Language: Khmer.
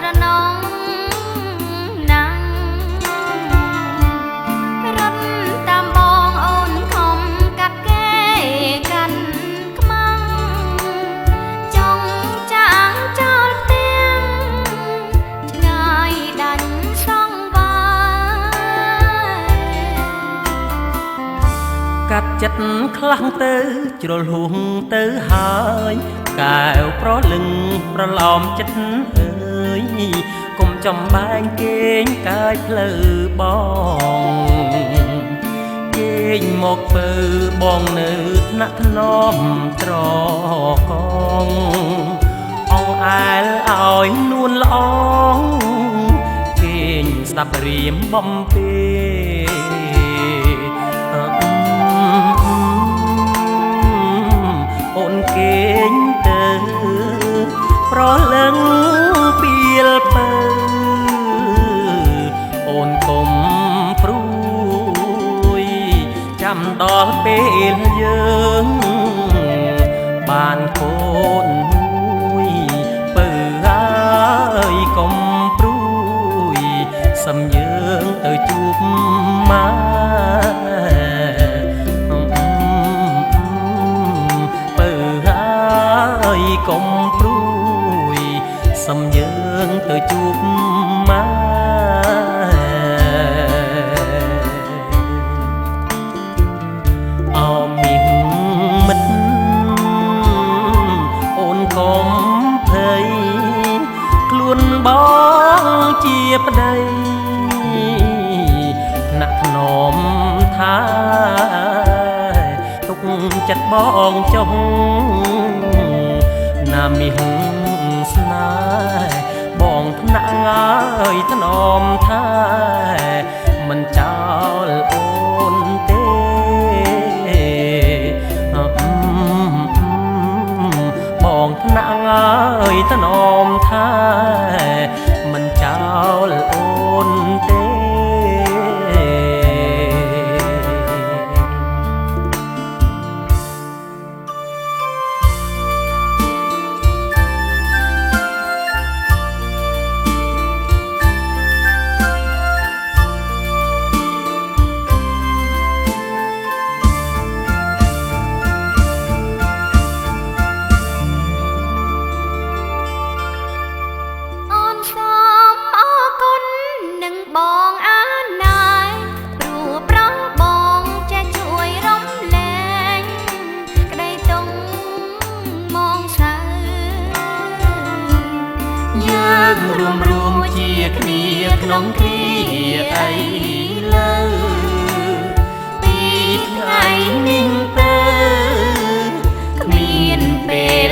ស្រណងណាំងរត់តាមបងអូនខំកាត់គេកាន់ខ្មាំងចង់ចាងចោលផ្ទាំងឆ្ងាយដាច់សងវាកាត់ចិត្តខ្លាំងទៅជ្រុលហួងទៅហើយកែវប្រលឹងប្រឡំចិត្តអើយកុំចំបែងគេងកាយផ្លូវបងគេងមកធ្វើបងនៅថ្នាក់ថ្នមត្រកងអងអែលឲ្យនួនល្អងគេងស្ដាប់រៀមបំពេអូនគេងទៅប្រលឹងពីលពើអូនកុំព្រួយចាំដល់ពេលយើងបានកូនមួយពើហើយកុំព្រួយសំយើងទៅជួបម៉ែកុំព្រួយសំយើងទៅជួបម៉ែអមីមិត្តអូនកុំភ័យខ្លួនបងជាប្តីថ្នាក់ថ្នមថាទុកចិត្តបងចុះណាមីហឹងស្នេហ៍បងថ្នាក់អើយថ្នមថាមិនចោលអូនទេបងថ្នាក់អើយថ្នមថាមិនចោលអូនទេបងអាណាយព្រោះប្រោះបងចេះជួយរំលែងក្តីទុំមកសៅយើងរួមជាគ្នាក្នុងគ្រាអីលើពីថ្ងៃនេះទៅគ្មានពេល